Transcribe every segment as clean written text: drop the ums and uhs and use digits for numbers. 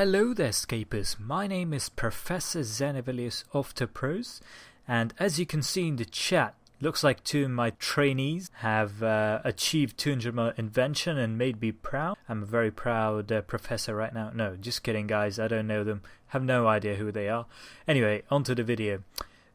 Hello there, Scapers. My name is Professor Xenavilius of Pros, and as you can see in the chat, looks like two of my trainees have achieved 200 Invention and made me proud. I'm a very proud professor right now. No, just kidding, guys. I don't know them. Have no idea who they are. Anyway, onto the video.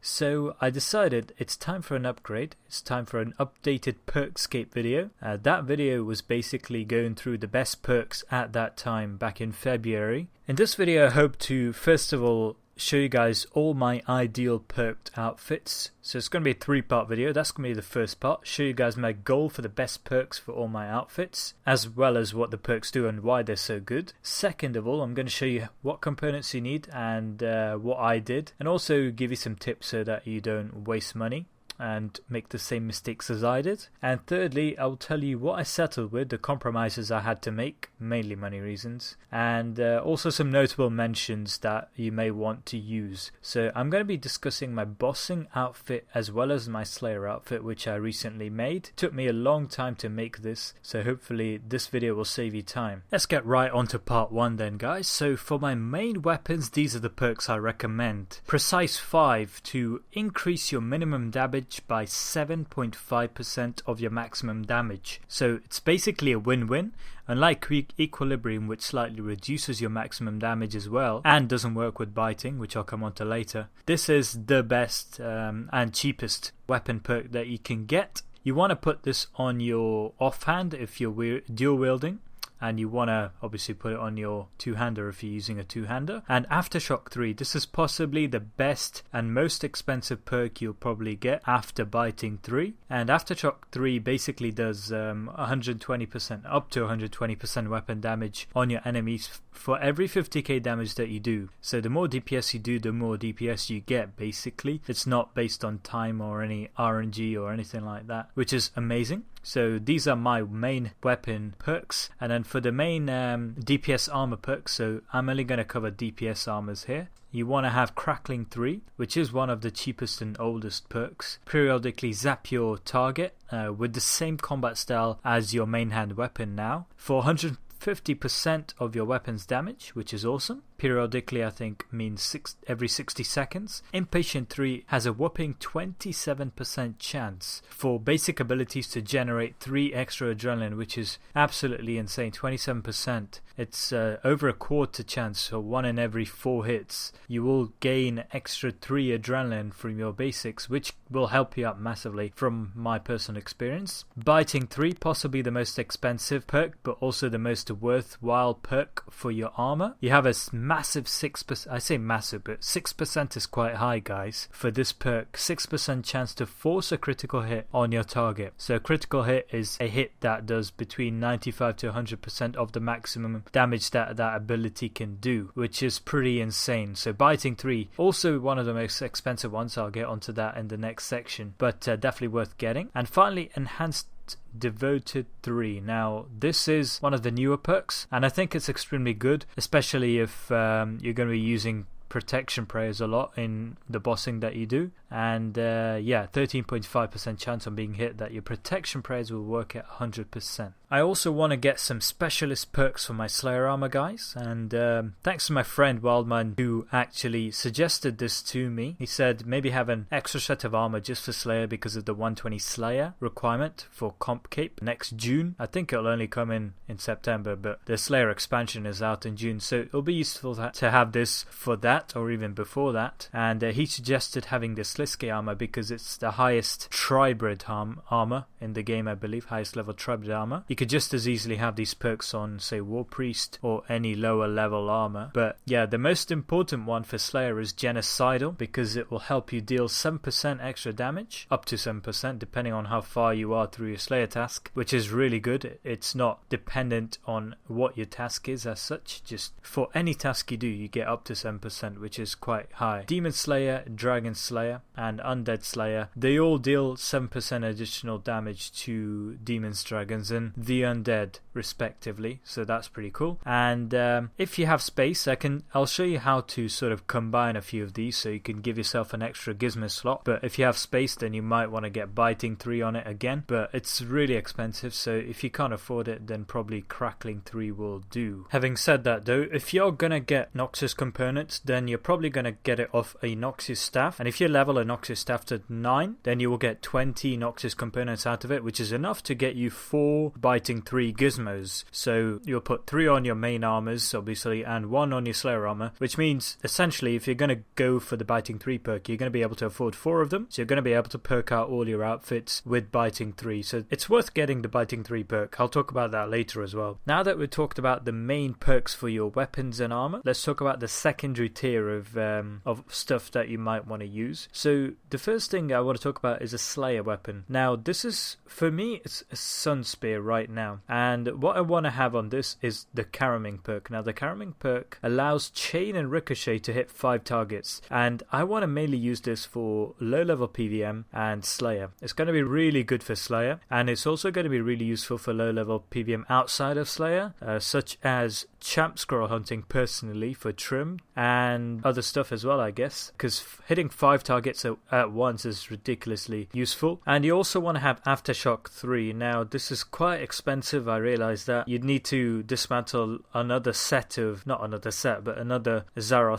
So I decided it's time for an upgrade. It's time for an updated Perkscape video. That video was basically going through the best perks at that time back in February. In this video I hope to first of all show you guys all my ideal perked outfits. So it's going to be a three-part video. That's going to be the first part. Show you guys my goal for the best perks for all my outfits, as well as what the perks do and why they're so good. Second of all, I'm going to show you what components you need and what I did, and also give you some tips so that you don't waste money and make the same mistakes as I did. And thirdly, I'll tell you what I settled with, the compromises I had to make, mainly money reasons, and also some notable mentions that you may want to use. So I'm going to be discussing my bossing outfit as well as my Slayer outfit, which I recently made. It took me a long time to make this, so hopefully this video will save you time. Let's get right on to part 1 then, guys. So for my main weapons, these are the perks I recommend. Precise 5 to increase your minimum damage by 7.5% of your maximum damage. So it's basically a win-win. Unlike Equilibrium, which slightly reduces your maximum damage as well and doesn't work with biting, which I'll come on to later, this is the best and cheapest weapon perk that you can get. You want to put this on your offhand if you're dual wielding, and you want to obviously put it on your two-hander if you're using a two-hander. And Aftershock 3, this is possibly the best and most expensive perk you'll probably get after Biting 3. And Aftershock 3 basically does 120%, up to 120% weapon damage on your enemies for every 50k damage that you do. So the more DPS you do, the more DPS you get, basically. It's not based on time or any RNG or anything like that, which is amazing. So these are my main weapon perks. And then for the main DPS armor perks, so I'm only going to cover DPS armors here. You want to have Crackling 3, which is one of the cheapest and oldest perks. Periodically zap your target with the same combat style as your main hand weapon now for 150% of your weapon's damage, which is awesome. Periodically, I think, means every 60 seconds. Impatient 3 has a whopping 27% chance for basic abilities to generate 3 extra adrenaline, which is absolutely insane. 27%. It's over a quarter chance, so 1 in every 4 hits. You will gain extra 3 adrenaline from your basics, which will help you out massively from my personal experience. Biting 3, possibly the most expensive perk, but also the most worthwhile perk for your armor. You have a massive 6%, I say massive, but 6% is quite high, guys, for this perk. 6% chance to force a critical hit on your target. So a critical hit is a hit that does between 95 to 100% of the maximum damage that ability can do, which is pretty insane. So Biting 3, also one of the most expensive ones. I'll get onto that in the next section, but definitely worth getting. And finally, Enhanced Devoted 3. Now this is one of the newer perks, and I think it's extremely good, especially if you're going to be using protection prayers a lot in the bossing that you do. And yeah, 13.5% chance on being hit that your protection prayers will work at 100%. I also want to get some specialist perks for my Slayer armor, guys, and thanks to my friend Wildman who actually suggested this to me. He said maybe have an extra set of armor just for Slayer because of the 120 Slayer requirement for Comp Cape next June. I think it'll only come in September, but the Slayer expansion is out in June, so it'll be useful to have this for that or even before that. And he suggested having this Sliske armor because it's the highest tribrid armor in the game, I believe, highest level tribrid armor. You could just as easily have these perks on, say, War Priest or any lower level armor. But yeah, the most important one for Slayer is Genocidal because it will help you deal 7% extra damage, up to 7% depending on how far you are through your Slayer task, which is really good. It's not dependent on what your task is as such. Just for any task you do, you get up to 7%, which is quite high. Demon Slayer, Dragon Slayer and Undead Slayer, they all deal 7% additional damage to demons, dragons, and the undead respectively, so that's pretty cool. And if you have space, I'll show you how to sort of combine a few of these so you can give yourself an extra gizmo slot. But if you have space, then you might want to get biting 3 on it again, but it's really expensive, so if you can't afford it, then probably crackling 3 will do. Having said that though, if you're gonna get Noxus components, then you're probably gonna get it off a Noxus staff, and if you level a Noxus staff to 9, then you will get 20 Noxus components out of it, which is enough to get you 4 biting 3 gizmos. So you'll put 3 on your main armors obviously and 1 on your Slayer armor, which means essentially if you're gonna go for the biting 3 perk, you're gonna be able to afford 4 of them, so you're gonna be able to perk out all your outfits with biting 3. So it's worth getting the biting 3 perk. I'll talk about that later as well. Now that we've talked about the main perks for your weapons and armor, let's talk about the secondary tier of stuff that you might want to use. So the first thing I want to talk about is a Slayer weapon. Now this is, for me, it's a Sun Spear right now, and what I want to have on this is the Caraming perk. Now the Caraming perk allows chain and ricochet to hit 5 targets, and I want to mainly use this for low level PVM and Slayer. It's going to be really good for Slayer, and it's also going to be really useful for low level PVM outside of Slayer, such as champ scroll hunting personally for trim and other stuff as well, I guess, because hitting 5 targets at once is ridiculously useful. And you also want to have Aftershock 3. Now this is quite expensive, I realize that. You'd need to dismantle another Zaros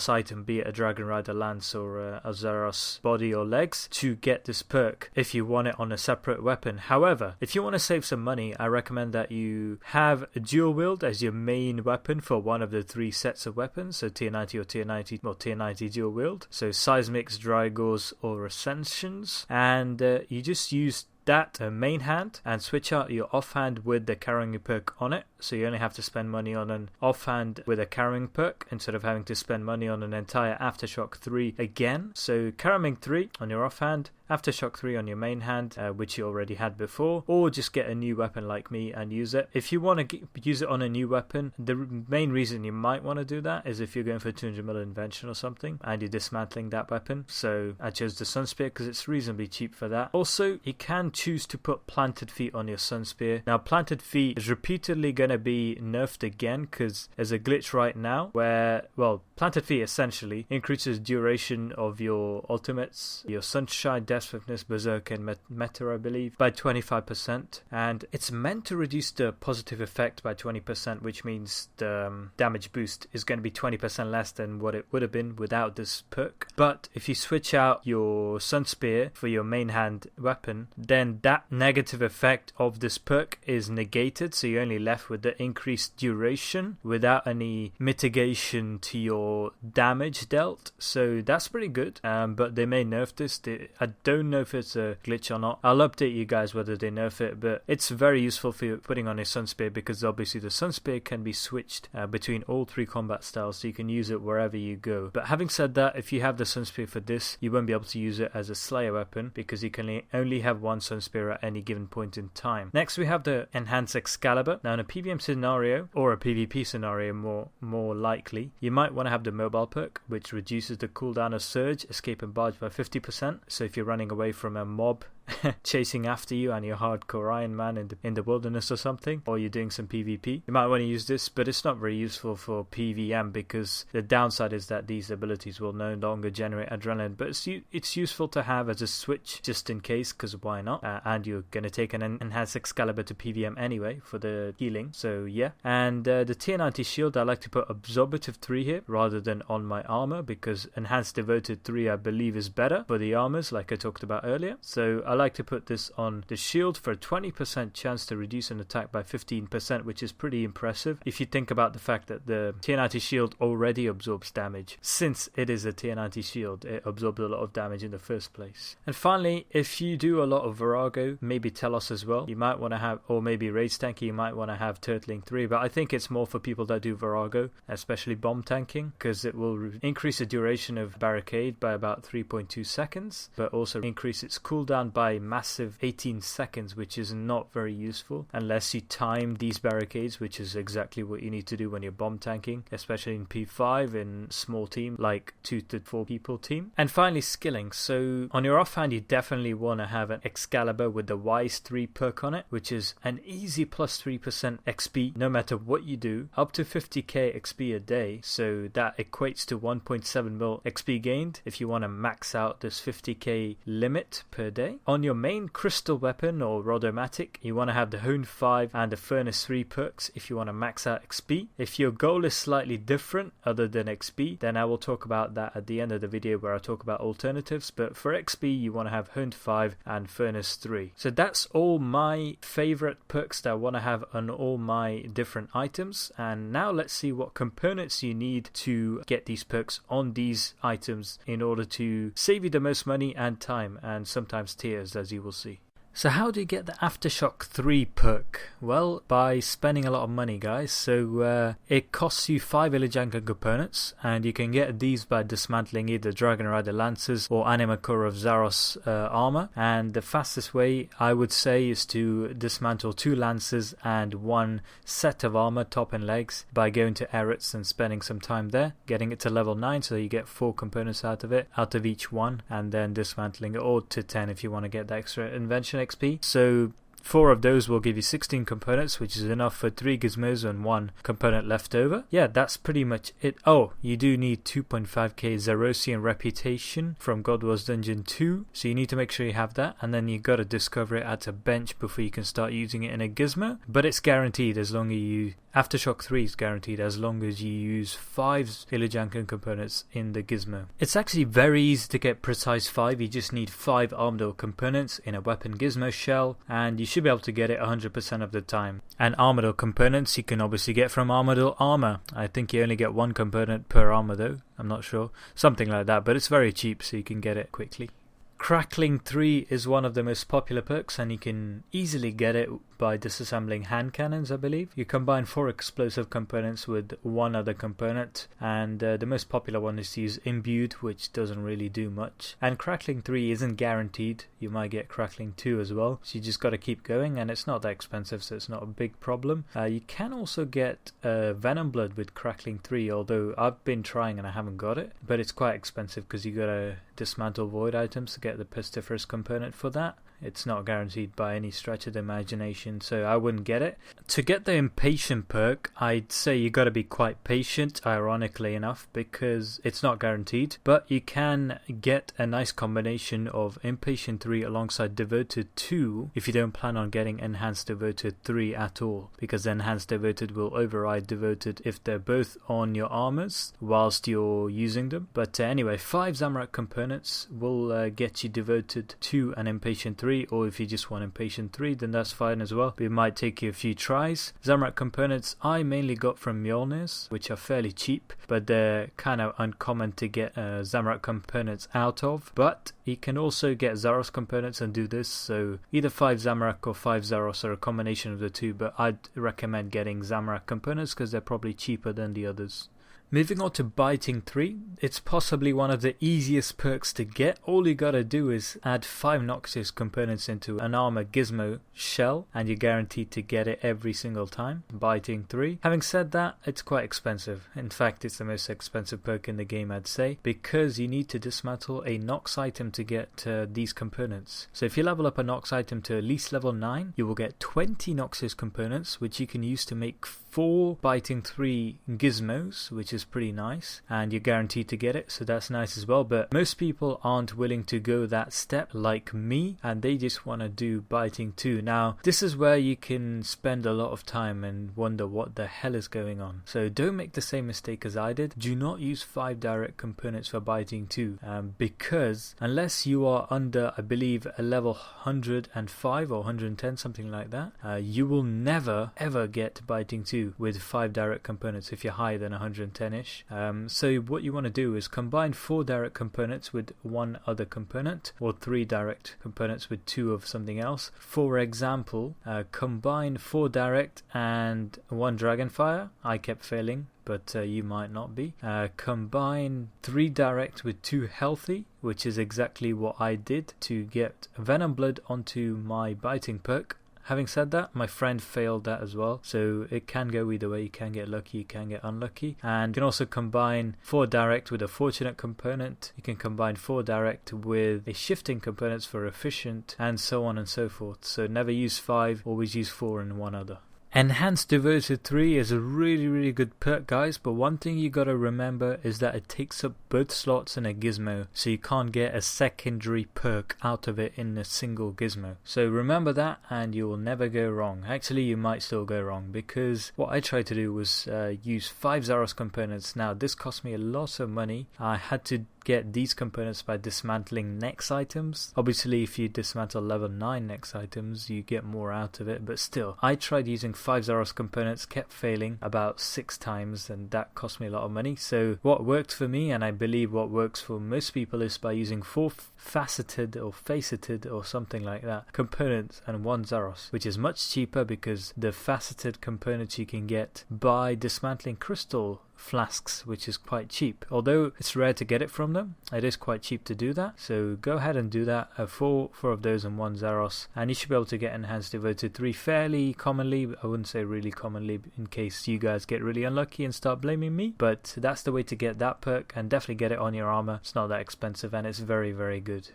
item, be it a Dragon Rider lance or a Zaros body or legs, to get this perk if you want it on a separate weapon. However, if you want to save some money, I recommend that you have a dual wield as your main weapon for one of the 3 sets of weapons, so tier 90 or tier 90 dual wield, so Seismics, Drygors or Ascensions, and you just use that main hand and switch out your offhand with the carrying perk on it, so you only have to spend money on an offhand with a carrying perk instead of having to spend money on an entire Aftershock 3 again. So carrying 3 on your offhand, Aftershock 3 on your main hand, which you already had before, or just get a new weapon like me and use it. If you want to use it on a new weapon, the main reason you might want to do that is if you're going for 200mm Invention or something and you're dismantling that weapon. So I chose the Sun Spear because it's reasonably cheap for that. Also, you can choose to put Planted Feet on your Sun Spear. Now Planted Feet is repeatedly going to be nerfed again because there's a glitch right now where, well, Planted Feet essentially increases duration of your ultimates, your Sunshine, Death Swiftness, Berserk and Meta, I believe, by 25%, and it's meant to reduce the positive effect by 20%, which means the damage boost is going to be 20% less than what it would have been without this perk. But if you switch out your Sun Spear for your main hand weapon, then that negative effect of this perk is negated, so you're only left with the increased duration without any mitigation to your damage dealt. So that's pretty good, but they may nerf this. I don't know if it's a glitch or not. I'll update you guys whether they nerf it, but it's very useful for you putting on a Sun Spear, because obviously the Sun Spear can be switched between all 3 combat styles, so you can use it wherever you go. But having said that, if you have the Sun Spear for this, you won't be able to use it as a Slayer weapon because you can only have 1 Sun Spear at any given point in time. Next we have the Enhanced Excalibur. Now in a PvM scenario, or a PvP scenario more likely, you might want to have the mobile perk, which reduces the cooldown of Surge, Escape and Barge by 50%. So if you're running away from a mob chasing after you and you're hardcore Iron Man in the wilderness or something, or you're doing some PvP, you might want to use this, but it's not very useful for PvM because the downside is that these abilities will no longer generate adrenaline. But it's useful to have as a switch just in case, because why not? And you're going to take an Enhanced Excalibur to PvM anyway for the healing, so yeah. And the tier 90 shield, I like to put Absorbative 3 here rather than on my armor, because Enhanced Devoted 3 I believe is better for the armors, like I talked about earlier. So I like to put this on the shield for a 20% chance to reduce an attack by 15%, which is pretty impressive if you think about the fact that the tier 90 shield already absorbs damage. Since it is a tier 90 shield, it absorbs a lot of damage in the first place. And finally, if you do a lot of Virago, maybe Telos as well, you might want to have, or maybe Rage Tanky, you might want to have turtling 3, but I think it's more for people that do Virago, especially bomb tanking, because it will increase the duration of barricade by about 3.2 seconds, but also increase its cooldown by massive 18 seconds, which is not very useful unless you time these barricades, which is exactly what you need to do when you're bomb tanking, especially in P5 in small team like 2 to 4 people team. And finally, skilling. So on your offhand, you definitely want to have an Excalibur with the Wise 3 perk on it, which is an easy plus 3% XP no matter what you do, up to 50k XP a day. So that equates to 1.7 mil XP gained if you want to max out this 50k limit per day. On your main crystal weapon or Rodomatic, you want to have the Hone 5 and the Furnace 3 perks if you want to max out XP. If your goal is slightly different other than XP, then I will talk about that at the end of the video where I talk about alternatives, but for XP you want to have Hone 5 and Furnace 3. So that's all my favorite perks that I want to have on all my different items, and now let's see what components you need to get these perks on these items in order to save you the most money and time, and sometimes tears, as you will see. So how do you get the Aftershock 3 perk? Well, by spending a lot of money, guys. So it costs you 5 Ilijankan components, and you can get these by dismantling either Dragon Rider Lancers or Animacore of Zaros armor. And the fastest way, I would say, is to dismantle 2 Lancers and 1 set of armor, top and legs, by going to Eretz and spending some time there, getting it to level 9 so you get 4 components out of it, out of each one, and then dismantling it, or to 10 if you want to get the extra Invention XP. So 4 of those will give you 16 components, which is enough for 3 gizmos and 1 component left over. Yeah, that's pretty much it. Oh, you do need 2.5k Zerosian reputation from God Wars Dungeon 2, so you need to make sure you have that, and then you got to discover it at a bench before you can start using it in a gizmo. But it's guaranteed as long as you... Aftershock 3 is guaranteed as long as you use 5 Ilijankan components in the gizmo. It's actually very easy to get precise 5, you just need 5 Armadyl components in a weapon gizmo shell, and you should be able to get it 100% of the time. And Armadyl components you can obviously get from Armadyl armor. I think you only get 1 component per armor though, I'm not sure. Something like that, but it's very cheap so you can get it quickly. Crackling 3 is one of the most popular perks, and you can easily get it by disassembling hand cannons, I believe. You combine 4 explosive components with 1 other component, and the most popular one is to use Imbued, which doesn't really do much. And Crackling 3 isn't guaranteed, you might get Crackling 2 as well, so you just got to keep going, and it's not that expensive, so it's not a big problem. You can also get Venom Blood with Crackling 3, although I've been trying and I haven't got it, but it's quite expensive because you got to dismantle void items to get the pestiferous component for that. It's not guaranteed by any stretch of the imagination, so I wouldn't get it. To get the Impatient perk, I'd say you got to be quite patient, ironically enough, because it's not guaranteed, but you can get a nice combination of Impatient 3 alongside Devoted 2 if you don't plan on getting Enhanced Devoted 3 at all, because Enhanced Devoted will override Devoted if they're both on your armors whilst you're using them. But anyway, 5 Zamorak components will get you Devoted 2 and Impatient 3, or if you just want Impatient 3 then that's fine as well, but it might take you a few tries. Zamorak components I mainly got from Mjolnirs, which are fairly cheap, but they're kind of uncommon to get Zamorak components out of. But you can also get Zaros components and do this, so either 5 Zamorak or 5 Zaros or a combination of the two, but I'd recommend getting Zamorak components because they're probably cheaper than the others. Moving on to Biting 3, it's possibly one of the easiest perks to get. All you gotta do is add 5 Noxious components into an armor gizmo shell, and you're guaranteed to get it every single time. Biting 3. Having said that, it's quite expensive. In fact, it's the most expensive perk in the game, I'd say, because you need to dismantle a Nox item to get these components. So if you level up a Nox item to at least level 9, you will get 20 Noxious components, which you can use to make 4 Biting 3 gizmos, which is pretty nice, and you're guaranteed to get it, so that's nice as well. But most people aren't willing to go that step like me, and they just want to do Biting 2. Now this is where you can spend a lot of time and wonder what the hell is going on, so don't make the same mistake as I did. Do not use 5 direct components for Biting 2, because unless you are under, I believe, a level 105 or 110, something like that, you will never ever get Biting 2. 2 with 5 direct components if you're higher than 110ish. So what you want to do is combine 4 direct components with 1 other component, or 3 direct components with 2 of something else. For example, combine 4 direct and 1 dragonfire. I kept failing, but you might not be. Combine 3 direct with 2 healthy, which is exactly what I did to get Venom Blood onto my biting perk. Having said that, my friend failed that as well, so it can go either way. You can get lucky, you can get unlucky. And you can also combine 4 direct with a fortunate component. You can combine 4 direct with a shifting components for efficient, and so on and so forth. So never use 5, always use 4 and 1 other. Enhanced Devoted 3 is a really good perk, guys, but one thing you gotta remember is that it takes up both slots in a gizmo, so you can't get a secondary perk out of it in a single gizmo. So remember that and you will never go wrong. Actually, you might still go wrong, because what I tried to do was use 5 Zaros components. Now this cost me a lot of money. I had to get these components by dismantling next items. Obviously, if you dismantle level 9 next items, you get more out of it, but still, I tried using 5 Zaros components, kept failing about 6 times, and that cost me a lot of money. So what worked for me, and I believe what works for most people, is by using 4 faceted or faceted or something like that components and 1 Zaros, which is much cheaper because the faceted components you can get by dismantling crystal flasks, which is quite cheap. Although it's rare to get it from them, it is quite cheap to do that. So go ahead and do that. 4 of those and 1 Zaros, and you should be able to get Enhanced Devoted 3 fairly commonly. I wouldn't say really commonly, in case you guys get really unlucky and start blaming me, but that's the way to get that perk, and definitely get it on your armor. It's not that expensive and it's very good.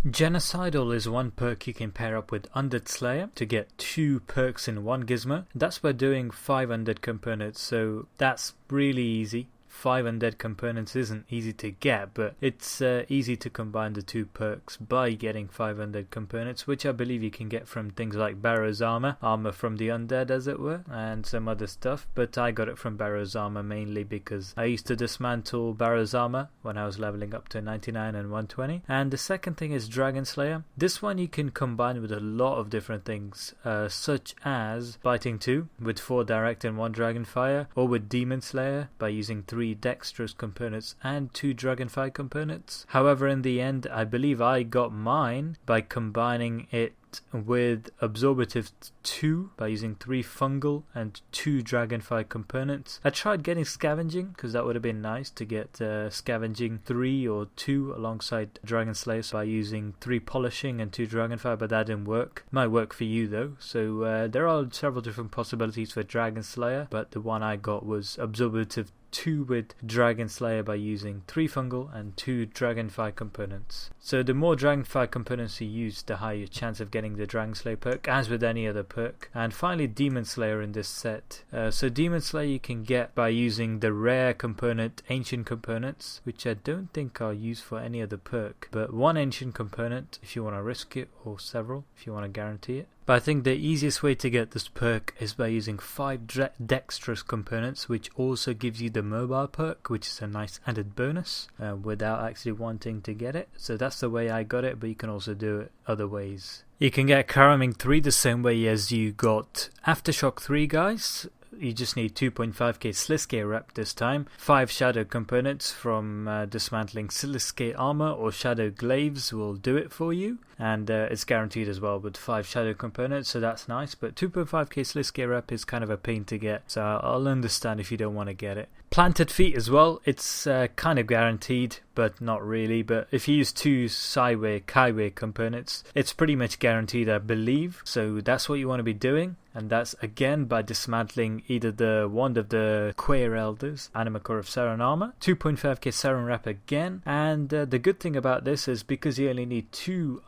Genocidal is one perk you can pair up with Undead Slayer to get 2 perks in 1 gizmo. That's by doing 5 undead components, so that's really easy. 5 undead components isn't easy to get, but it's easy to combine the 2 perks by getting 5 undead components, which I believe you can get from things like Barrow's armor from the undead as it were, and some other stuff. But I got it from Barrow's armor mainly because I used to dismantle Barrow's armor when I was leveling up to 99 and 120. And the second thing is Dragon Slayer. This one you can combine with a lot of different things, such as Biting 2 with 4 direct and 1 Dragonfire, or with Demon Slayer by using 3 dexterous components and 2 dragonfire components. However, in the end, I believe I got mine by combining it with Absorbative 2 by using 3 fungal and 2 dragonfire components. I tried getting Scavenging because that would have been nice to get Scavenging 3 or 2 alongside Dragon Slayer by using 3 polishing and 2 dragonfire, but that didn't work. Might work for you though. So there are several different possibilities for Dragon Slayer, but the one I got was Absorbative 2 with Dragon Slayer by using 3 fungal and 2 dragonfire components. So the more dragonfire components you use, the higher your chance of getting the Dragon Slayer perk, as with any other perk. And finally, Demon Slayer in this set. So Demon Slayer you can get by using the rare component Ancient Components, which I don't think are used for any other perk, but 1 Ancient Component if you want to risk it, or several if you want to guarantee it. But I think the easiest way to get this perk is by using 5 dexterous components, which also gives you the mobile perk, which is a nice added bonus without actually wanting to get it. So that's the way I got it, but you can also do it other ways. You can get Karaming 3 the same way as you got Aftershock 3, guys. You just need 2.5k Sliske rep this time, 5 shadow components from dismantling Sliske armor or shadow glaives will do it for you, and it's guaranteed as well with 5 shadow components, so that's nice. But 2.5k Sliske rep is kind of a pain to get, so I'll understand if you don't want to get it. Planted Feet as well, it's kind of guaranteed, but not really. But if you use 2 Kaiwei components, it's pretty much guaranteed, I believe. So that's what you want to be doing, and that's again by dismantling either the Wand of the Queer Elders, Animacore of Saren armor, 2.5k Saren rep again. And the good thing about this is because you only need 2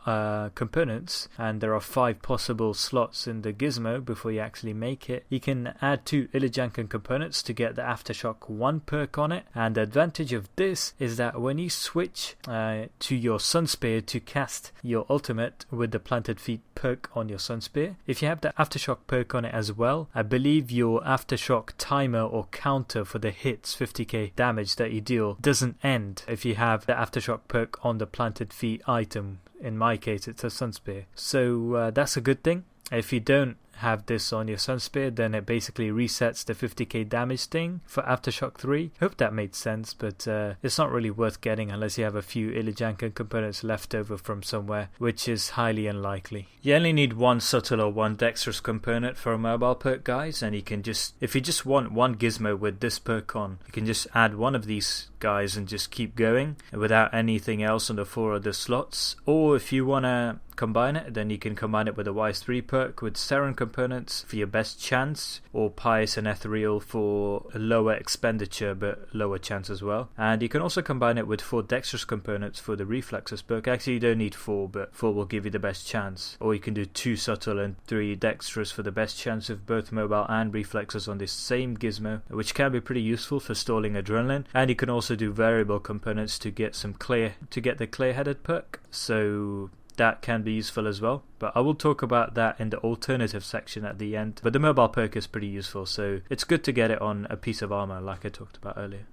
components, and there are 5 possible slots in the gizmo before you actually make it, you can add 2 Ilijankan components to get the Aftershock 1 perk on it. And the advantage of this is that when you switch to your Sun Spear to cast your ultimate with the Planted Feet perk on your Sun Spear, if you have the Aftershock perk on it as well, I believe your Aftershock timer or counter for the hits, 50k damage that you deal, doesn't end if you have the Aftershock perk on the Planted Feet item. In my case, it's a Sun Spear. So that's a good thing. If you don't have this on your Sunspear, then it basically resets the 50k damage thing for Aftershock 3. Hope that made sense, but it's not really worth getting unless you have a few Ilijankan components left over from somewhere, which is highly unlikely. You only need one subtle or one dexterous component for a mobile perk, guys, and you can just, if you just want one gizmo with this perk on, you can just add one of these guys and just keep going without anything else on the 4 other slots. Or if you want to combine it, then you can combine it with a Wise 3 perk with Seren components for your best chance, or Pious and Ethereal for a lower expenditure but lower chance as well. And you can also combine it with 4 dexterous components for the Reflexes perk. Actually, you don't need 4, but 4 will give you the best chance. Or you can do 2 subtle and 3 dexterous for the best chance of both mobile and reflexes on this same gizmo, which can be pretty useful for stalling adrenaline. And you can also do variable components to get the clear-headed perk, so that can be useful as well, but I will talk about that in the alternative section at the end. But the mobile perk is pretty useful, so it's good to get it on a piece of armor like I talked about earlier.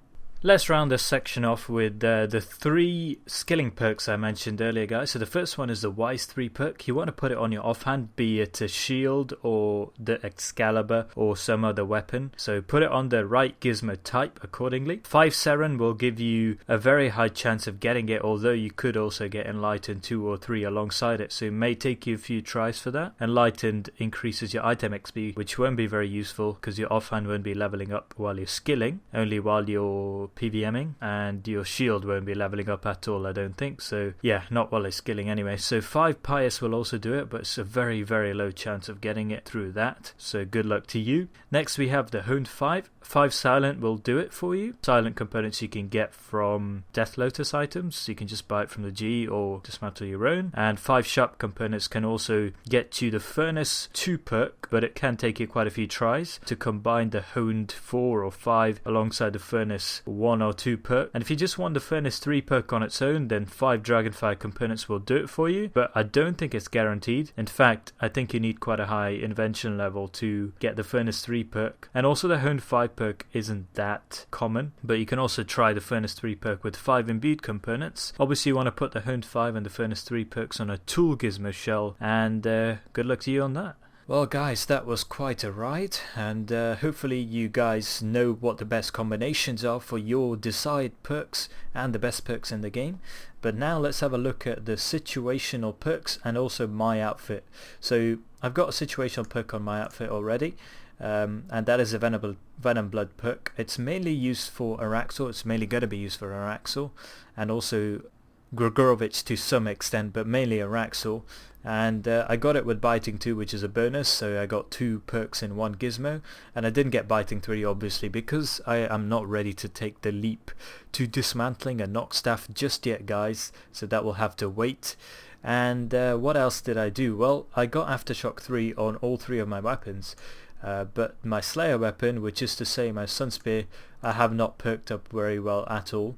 Let's round this section off with the 3 skilling perks I mentioned earlier, guys. So the first one is the Wise 3 perk. You want to put it on your offhand, be it a shield or the Excalibur or some other weapon. So put it on the right gizmo type accordingly. 5 Seren will give you a very high chance of getting it, although you could also get Enlightened 2 or 3 alongside it. So it may take you a few tries for that. Enlightened increases your item XP, which won't be very useful because your offhand won't be leveling up while you're skilling, only while you're PVMing, and your shield won't be leveling up at all, I don't think. So yeah, not while it's skilling anyway. So 5 Pious will also do it, but it's a very, very low chance of getting it through that. So good luck to you. Next we have the Honed 5. 5 Silent will do it for you. Silent components you can get from Death Lotus items, so you can just buy it from the G or dismantle your own. And 5 Sharp components can also get you the Furnace 2 perk, but it can take you quite a few tries to combine the Honed 4 or 5 alongside the Furnace 1 or 2 perk. And if you just want the Furnace 3 perk on its own, then 5 Dragonfire components will do it for you, but I don't think it's guaranteed. In fact, I think you need quite a high Invention level to get the Furnace 3 perk. And also the Honed 5 perk isn't that common, but you can also try the Furnace 3 perk with 5 imbued components. Obviously you want to put the Honed 5 and the Furnace 3 perks on a Tool Gizmo shell, and good luck to you on that. Well guys, that was quite a ride, and hopefully you guys know what the best combinations are for your desired perks and the best perks in the game. But now let's have a look at the situational perks and also my outfit. So I've got a situational perk on my outfit already, and that is a Venom Blood perk. It's mainly used for Araxor, it's mainly going to be used for Araxor, and also Grigorovich to some extent, but mainly Araxor. And I got it with Biting 2, which is a bonus, so I got 2 perks in 1 gizmo, and I didn't get Biting 3 obviously because I am not ready to take the leap to dismantling a Knockstaff just yet, guys, so that will have to wait. And what else did I do? Well, I got Aftershock 3 on all 3 of my weapons, but my Slayer weapon, which is to say my Sunspear, I have not perked up very well at all.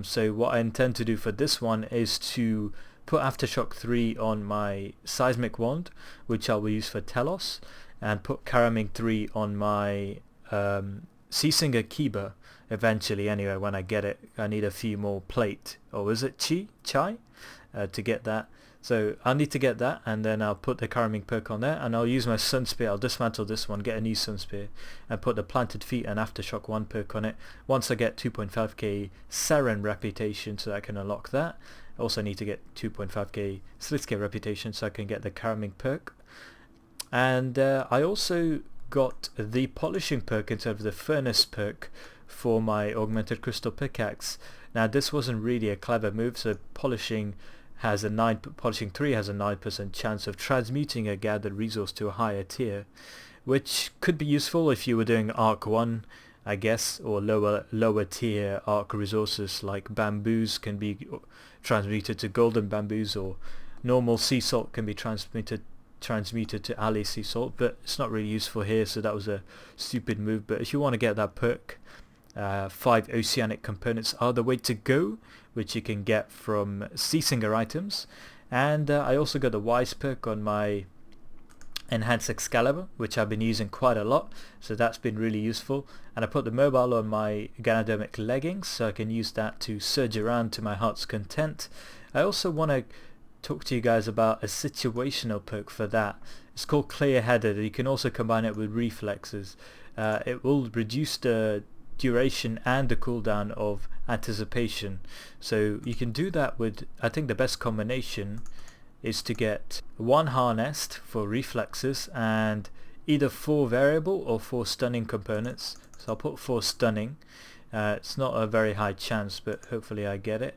So what I intend to do for this one is to put Aftershock 3 on my Seismic Wand, which I will use for Telos, and put Karaming 3 on my Seasinger Kiba eventually. Anyway, when I get it, I need a few more plate, or is it Chai to get that. So I'll need to get that, and then I'll put the Karaming perk on there, and I'll use my Sunspear. I'll dismantle this one, get a new Sunspear, and put the Planted Feet and Aftershock 1 perk on it. Once I get 2.5k Seren reputation, so I can unlock that. I also need to get 2.5k Slitscape reputation so I can get the Karaming perk. And I also got the Polishing perk instead of the Furnace perk for my Augmented Crystal Pickaxe. Now this wasn't really a clever move, so Polishing 3 has a 9% chance of transmuting a gathered resource to a higher tier, which could be useful if you were doing Arc 1, I guess, or lower tier Arc resources like bamboos can be transmuted to golden bamboos, or normal sea salt can be transmuted to alley sea salt, but it's not really useful here, so that was a stupid move. But if you want to get that perk, 5 oceanic components are the way to go, which you can get from Seasinger items. And I also got the Wise perk on my Enhanced Excalibur, which I've been using quite a lot, so that's been really useful. And I put the Mobile on my Ganodermic leggings, so I can use that to surge around to my heart's content. I also want to talk to you guys about a situational perk for that. It's called clear-headed. You can also combine it with reflexes. It will reduce the duration and the cooldown of anticipation. So you can do that with, I think the best combination is to get 1 harnessed for reflexes and either 4 variable or 4 stunning components. So I'll put 4 stunning. It's not a very high chance, but hopefully I get it.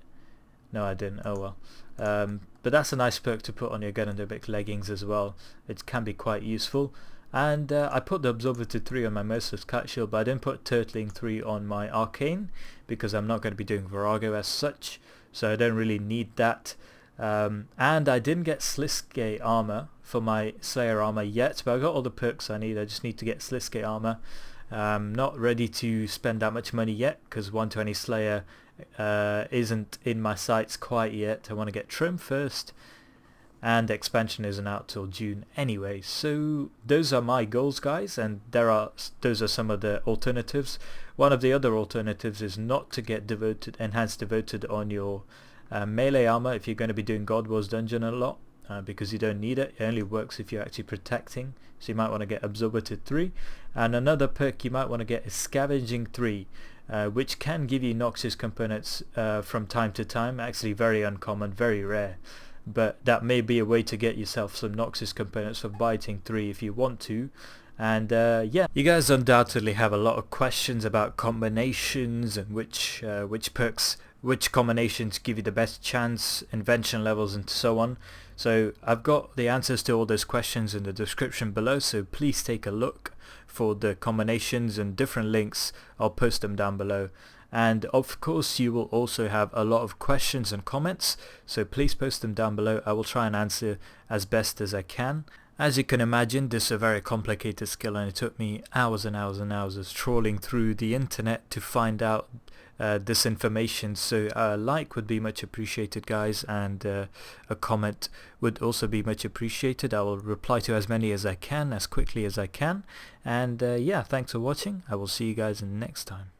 No, I didn't. Oh well. But that's a nice perk to put on your Gunenderbic leggings as well. It can be quite useful. And I put the Absorptive 3 on my Merciless Cat Shield, but I didn't put Turtling 3 on my Arcane because I'm not going to be doing Virago as such, so I don't really need that. And I didn't get Sliske armor for my Slayer armor yet, but I got all the perks I need. I just need to get Sliske armor. Not ready to spend that much money yet because 120 Slayer isn't in my sights quite yet. I want to get Trim first, and expansion isn't out till June anyway. So those are my goals, guys, and those are some of the alternatives. One of the other alternatives is not to get enhanced devoted on your melee armor if you're going to be doing God Wars Dungeon a lot, because you don't need it. It only works if you're actually protecting, so you might want to get Absorptive 3. And another perk you might want to get is Scavenging 3, which can give you Noxious components from time to time. Actually very uncommon, very rare, but that may be a way to get yourself some Noxious components for Biting 3 if you want to. And yeah, you guys undoubtedly have a lot of questions about combinations and which perks, which combinations give you the best chance, invention levels and so on. So I've got the answers to all those questions in the description below, so please take a look for the combinations and different links. I'll post them down below. And of course you will also have a lot of questions and comments, so please post them down below. I will try and answer as best as I can. As you can imagine, this is a very complicated skill, and it took me hours and hours and hours of trawling through the internet to find out this information. So a like would be much appreciated, guys, and a comment would also be much appreciated. I will reply to as many as I can, as quickly as I can. And yeah, thanks for watching. I will see you guys next time.